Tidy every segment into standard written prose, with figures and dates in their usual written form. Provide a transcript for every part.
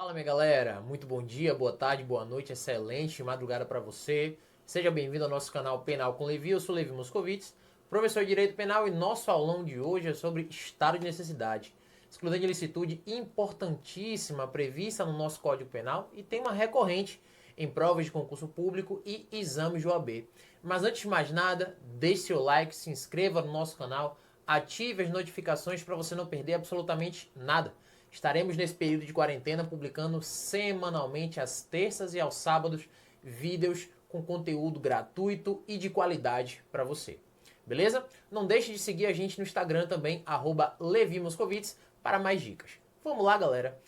Fala, minha galera, muito bom dia, boa tarde, boa noite, excelente madrugada para você. Seja bem-vindo ao nosso canal Penal com Levi. Eu sou Levi Moscovitz, professor de Direito Penal, e nosso aulão de hoje é sobre estado de necessidade, excludente de ilicitude importantíssima prevista no nosso Código Penal e tema recorrente em provas de concurso público e exames de OAB. Mas antes de mais nada, deixe seu like, se inscreva no nosso canal, ative as notificações para você não perder absolutamente nada. Estaremos nesse período de quarentena publicando semanalmente às terças e aos sábados vídeos com conteúdo gratuito e de qualidade para você. Beleza? Não deixe de seguir a gente no Instagram também, @LeviMoscovitz, para mais dicas. Vamos lá, galera.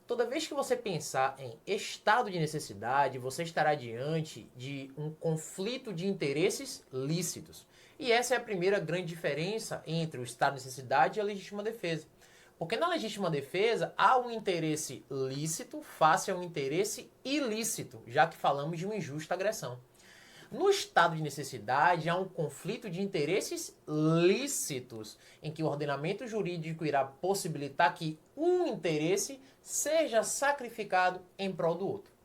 Toda vez que você pensar em estado de necessidade, você estará diante de um conflito de interesses lícitos. E essa é a primeira grande diferença entre o estado de necessidade e a legítima defesa. Porque na legítima defesa há um interesse lícito face a um interesse ilícito, já que falamos de uma injusta agressão. No estado de necessidade, há um conflito de interesses lícitos, em que o ordenamento jurídico irá possibilitar que um interesse seja sacrificado em prol do outro.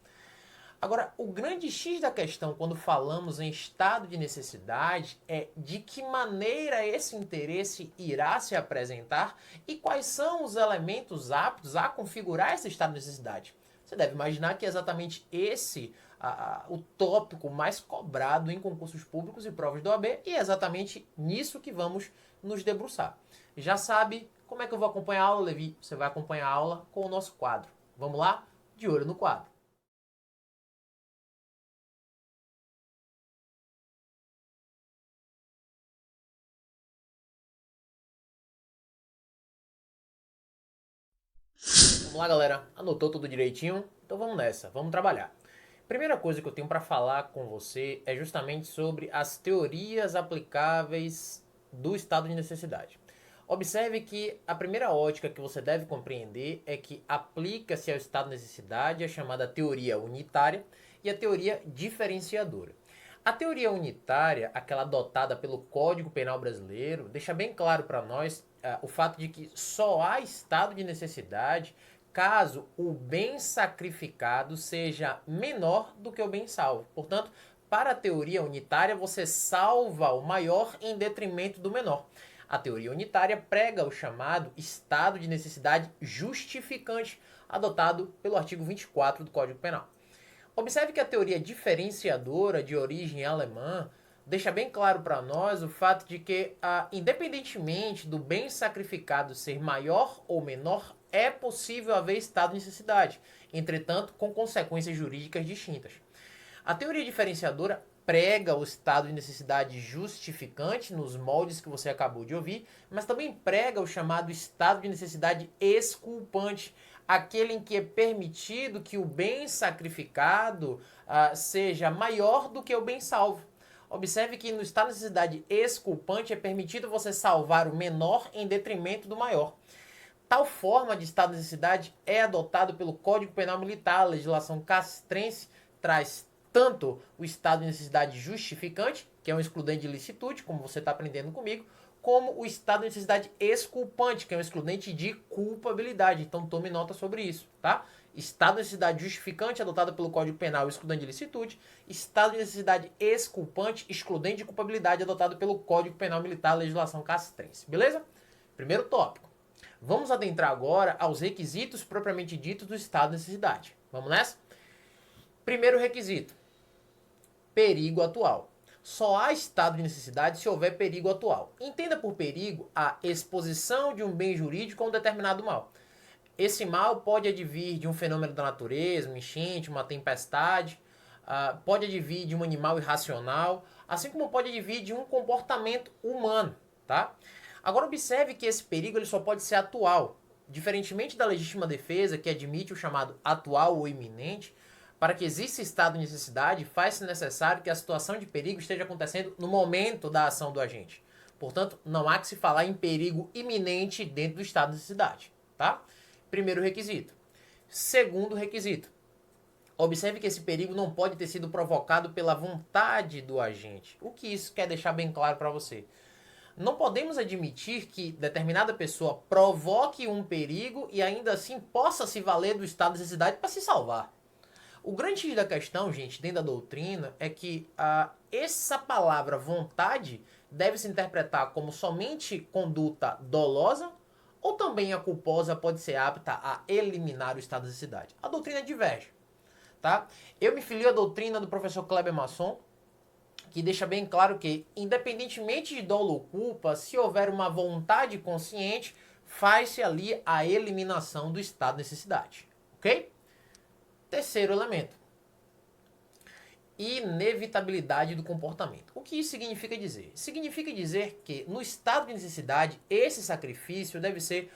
Agora, o grande X da questão quando falamos em estado de necessidade é de que maneira esse interesse irá se apresentar e quais são os elementos aptos a configurar esse estado de necessidade. Você deve imaginar que é exatamente esse o tópico mais cobrado em concursos públicos e provas do OAB, e é exatamente nisso que vamos nos debruçar. Já sabe como é que eu vou acompanhar a aula, Levi? Você vai acompanhar a aula com o nosso quadro. Vamos lá? De olho no quadro. Vamos lá, galera. Anotou tudo direitinho? Então vamos nessa, vamos trabalhar. Primeira coisa que eu tenho para falar com você é justamente sobre as teorias aplicáveis do estado de necessidade. Observe que a primeira ótica que você deve compreender é que aplica-se ao estado de necessidade a chamada teoria unitária e a teoria diferenciadora. A teoria unitária, aquela adotada pelo Código Penal brasileiro, deixa bem claro para nós o fato de que só há estado de necessidade caso o bem sacrificado seja menor do que o bem salvo. Portanto, para a teoria unitária, você salva o maior em detrimento do menor. A teoria unitária prega o chamado estado de necessidade justificante, adotado pelo artigo 24 do Código Penal. Observe que a teoria diferenciadora de origem alemã deixa bem claro para nós o fato de que, independentemente do bem sacrificado ser maior ou menor, é possível haver estado de necessidade, entretanto, com consequências jurídicas distintas. A teoria diferenciadora prega o estado de necessidade justificante nos moldes que você acabou de ouvir, mas também prega o chamado estado de necessidade exculpante, aquele em que é permitido que o bem sacrificado seja maior do que o bem salvo. Observe que no estado de necessidade exculpante é permitido você salvar o menor em detrimento do maior. Tal forma de estado de necessidade é adotado pelo Código Penal Militar. A legislação castrense traz tanto o estado de necessidade justificante, que é um excludente de licitude, como você está aprendendo comigo, como o estado de necessidade exculpante, que é um excludente de culpabilidade. Então tome nota sobre isso, tá? Estado de necessidade justificante, adotado pelo Código Penal, excludente de licitude. Estado de necessidade exculpante, excludente de culpabilidade, adotado pelo Código Penal Militar, legislação castrense. Beleza? Primeiro tópico. Vamos adentrar agora aos requisitos propriamente ditos do estado de necessidade. Vamos nessa? Primeiro requisito: perigo atual. Só há estado de necessidade se houver perigo atual. Entenda por perigo a exposição de um bem jurídico a um determinado mal. Esse mal pode advir de um fenômeno da natureza, uma enchente, uma tempestade, pode advir de um animal irracional, assim como pode advir de um comportamento humano, tá? Agora observe que esse perigo ele só pode ser atual. Diferentemente da legítima defesa, que admite o chamado atual ou iminente, para que exista estado de necessidade, faz-se necessário que a situação de perigo esteja acontecendo no momento da ação do agente. Portanto, não há que se falar em perigo iminente dentro do estado de necessidade, tá? Primeiro requisito. Segundo requisito. Observe que esse perigo não pode ter sido provocado pela vontade do agente. O que isso quer deixar bem claro para você? Não podemos admitir que determinada pessoa provoque um perigo e ainda assim possa se valer do estado de necessidade para se salvar. O grande X da questão, gente, dentro da doutrina, é que essa palavra vontade deve se interpretar como somente conduta dolosa ou também a culposa pode ser apta a eliminar o estado de necessidade. A doutrina diverge, tá? Eu me filio à doutrina do professor Kleber Masson, que deixa bem claro que, independentemente de dolo ou culpa, se houver uma vontade consciente, faz-se ali a eliminação do estado de necessidade, ok? Terceiro elemento, inevitabilidade do comportamento. O que isso significa dizer? Significa dizer que no estado de necessidade, esse sacrifício deve ser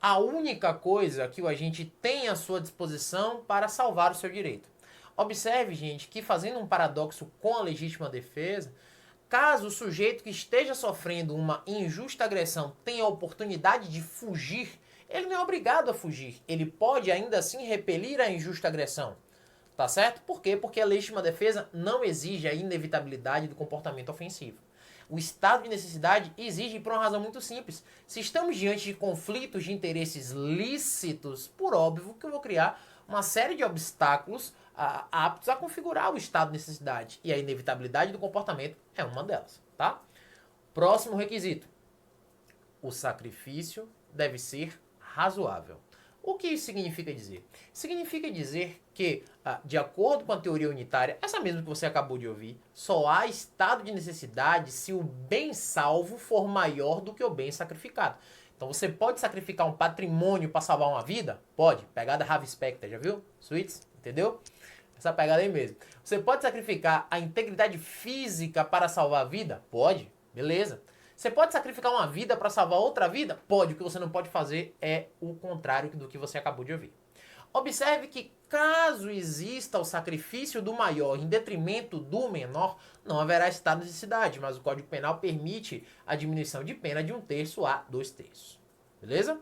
a única coisa que o agente tem à sua disposição para salvar o seu direito. Observe, gente, que fazendo um paradoxo com a legítima defesa, caso o sujeito que esteja sofrendo uma injusta agressão tenha a oportunidade de fugir, ele não é obrigado a fugir. Ele pode ainda assim repelir a injusta agressão. Tá certo? Por quê? Porque a legítima defesa não exige a inevitabilidade do comportamento ofensivo. O estado de necessidade exige por uma razão muito simples. Se estamos diante de conflitos de interesses lícitos, por óbvio que eu vou criar uma série de obstáculos aptos a configurar o estado de necessidade. E a inevitabilidade do comportamento é uma delas, tá? Próximo requisito. O sacrifício deve ser razoável. O que isso significa dizer? Significa dizer que, de acordo com a teoria unitária, essa mesma que você acabou de ouvir, só há estado de necessidade se o bem salvo for maior do que o bem sacrificado. Então você pode sacrificar um patrimônio para salvar uma vida? Pode. Pegada Ravi Specter, já viu? Sweets, entendeu? Essa pegada aí mesmo. Você pode sacrificar a integridade física para salvar a vida? Pode. Beleza. Você pode sacrificar uma vida para salvar outra vida? Pode. O que você não pode fazer é o contrário do que você acabou de ouvir. Observe que caso exista o sacrifício do maior em detrimento do menor, não haverá estado de necessidade, mas o Código Penal permite a diminuição de pena de 1/3 a 2/3. Beleza?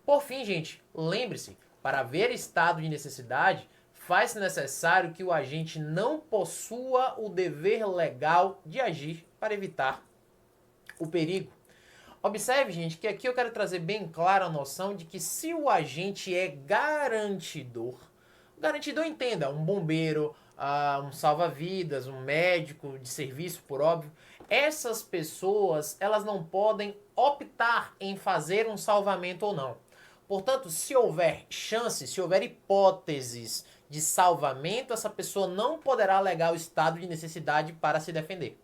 Por fim, gente, lembre-se, para haver estado de necessidade, faz-se necessário que o agente não possua o dever legal de agir para evitar o perigo. Observe, gente, que aqui eu quero trazer bem clara a noção de que se o agente é garantidor entenda, um bombeiro, um salva-vidas, um médico de serviço, por óbvio, essas pessoas, elas não podem optar em fazer um salvamento ou não. Portanto, se houver chances, se houver hipóteses de salvamento, essa pessoa não poderá alegar o estado de necessidade para se defender.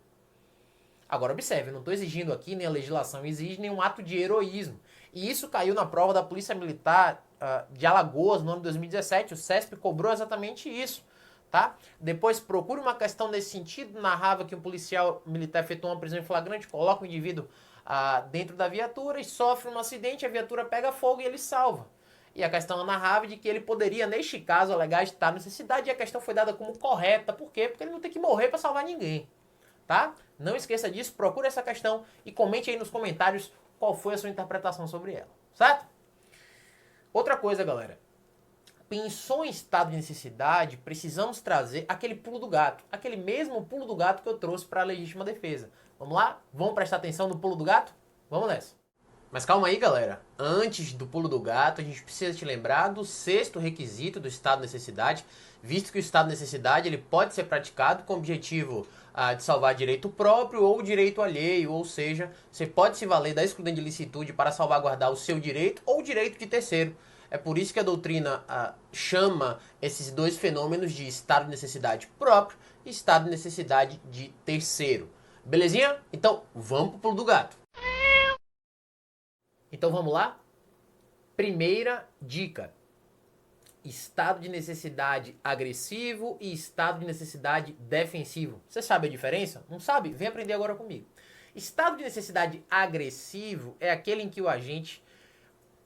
Agora, observe, eu não estou exigindo aqui, nem a legislação exige nenhum ato de heroísmo. E isso caiu na prova da Polícia Militar de Alagoas no ano de 2017. O CESP cobrou exatamente isso. Tá? Depois procure uma questão nesse sentido. Narrava que um policial militar efetuou uma prisão em flagrante, coloca o indivíduo dentro da viatura e sofre um acidente, a viatura pega fogo e ele salva. E a questão narrava de que ele poderia, neste caso, alegar estado de necessidade, e a questão foi dada como correta. Por quê? Porque ele não tem que morrer para salvar ninguém. Tá? Não esqueça disso, procure essa questão e comente aí nos comentários qual foi a sua interpretação sobre ela, certo? Outra coisa, galera. Pensou em estado de necessidade, precisamos trazer aquele pulo do gato, aquele mesmo pulo do gato que eu trouxe para a legítima defesa. Vamos lá? Vamos prestar atenção no pulo do gato? Vamos nessa. Mas calma aí, galera. Antes do pulo do gato, a gente precisa te lembrar do sexto requisito do estado de necessidade, visto que o estado de necessidade ele pode ser praticado com o objetivo de salvar direito próprio ou direito alheio, ou seja, você pode se valer da excludente de licitude para salvaguardar o seu direito ou o direito de terceiro. É por isso que a doutrina chama esses dois fenômenos de estado de necessidade próprio e estado de necessidade de terceiro. Belezinha? Então, vamos pro pulo do gato. Então vamos lá? Primeira dica. Estado de necessidade agressivo e estado de necessidade defensivo. Você sabe a diferença? Não sabe? Vem aprender agora comigo. Estado de necessidade agressivo é aquele em que o agente,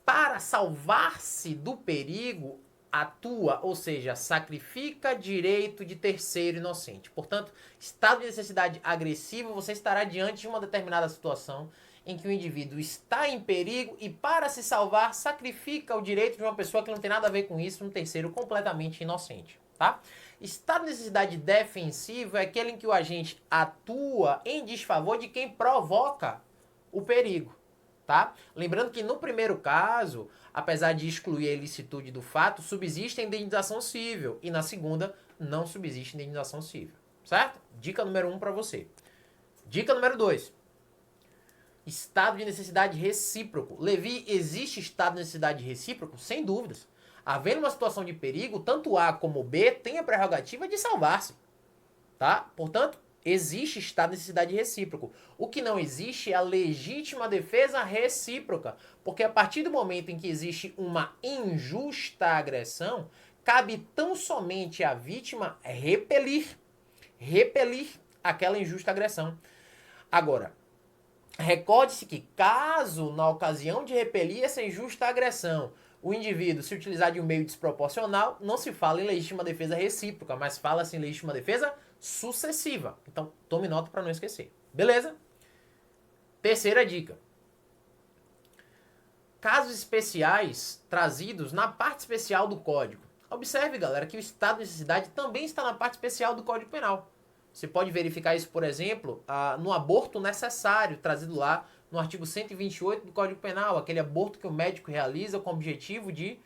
para salvar-se do perigo, atua, ou seja, sacrifica direito de terceiro inocente. Portanto, estado de necessidade agressivo, você estará diante de uma determinada situação em que o indivíduo está em perigo e, para se salvar, sacrifica o direito de uma pessoa que não tem nada a ver com isso, um terceiro completamente inocente, tá? Estado de necessidade defensivo é aquele em que o agente atua em desfavor de quem provoca o perigo, tá? Lembrando que no primeiro caso, apesar de excluir a ilicitude do fato, subsiste a indenização cível e na segunda não subsiste indenização cível, certo? Dica número 1 para você. Dica número 2. Estado de necessidade recíproco. Levi, existe estado de necessidade recíproco? Sem dúvidas. Havendo uma situação de perigo, tanto A como B têm a prerrogativa de salvar-se, tá? Portanto, existe estado de necessidade recíproco. O que não existe é a legítima defesa recíproca, porque a partir do momento em que existe uma injusta agressão, cabe tão somente à vítima repelir aquela injusta agressão. Agora, recorde-se que caso, na ocasião de repelir essa injusta agressão, o indivíduo se utilizar de um meio desproporcional, não se fala em legítima defesa recíproca, mas fala-se em legítima defesa sucessiva. Então, tome nota para não esquecer. Beleza? Terceira dica. Casos especiais trazidos na parte especial do Código. Observe, galera, que o estado de necessidade também está na parte especial do Código Penal. Você pode verificar isso, por exemplo, no aborto necessário, trazido lá no artigo 128 do Código Penal, aquele aborto que o médico realiza com o objetivo de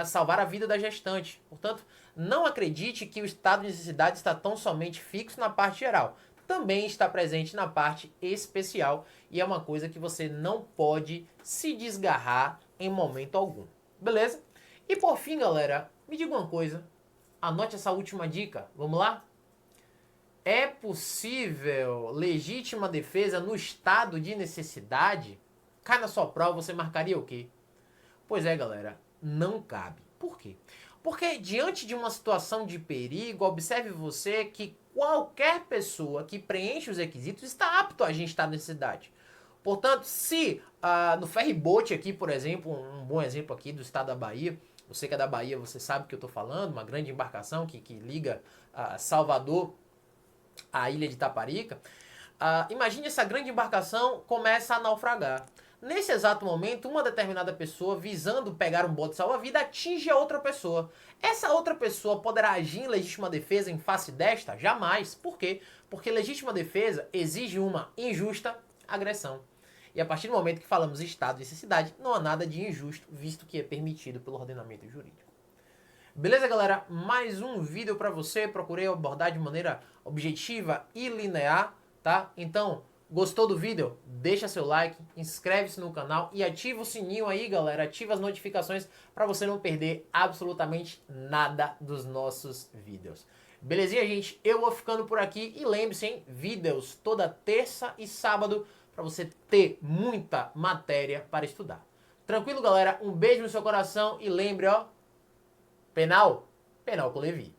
salvar a vida da gestante. Portanto, não acredite que o estado de necessidade está tão somente fixo na parte geral. Também está presente na parte especial e é uma coisa que você não pode se desgarrar em momento algum. Beleza? E por fim, galera, me diga uma coisa. Anote essa última dica. Vamos lá? É possível legítima defesa no estado de necessidade? Cai na sua prova, você marcaria o quê? Pois é, galera, não cabe. Por quê? Porque diante de uma situação de perigo, observe você que qualquer pessoa que preenche os requisitos está apto a agir em estado de necessidade. Portanto, se no ferryboat aqui, por exemplo, um bom exemplo aqui do estado da Bahia, você que é da Bahia, você sabe o que eu estou falando, uma grande embarcação que liga Salvador a ilha de Itaparica, imagine essa grande embarcação começa a naufragar. Nesse exato momento, uma determinada pessoa, visando pegar um bote salva-vida, atinge a outra pessoa. Essa outra pessoa poderá agir em legítima defesa em face desta? Jamais. Por quê? Porque legítima defesa exige uma injusta agressão. E a partir do momento que falamos em estado de necessidade, não há nada de injusto, visto que é permitido pelo ordenamento jurídico. Beleza, galera? Mais um vídeo para você. Procurei abordar de maneira objetiva e linear, tá? Então, gostou do vídeo? Deixa seu like, inscreve-se no canal e ativa o sininho aí, galera. Ativa as notificações para você não perder absolutamente nada dos nossos vídeos. Belezinha, gente? Eu vou ficando por aqui e lembre-se, hein? Vídeos toda terça e sábado para você ter muita matéria para estudar. Tranquilo, galera? Um beijo no seu coração e lembre, ó, penal com Levi.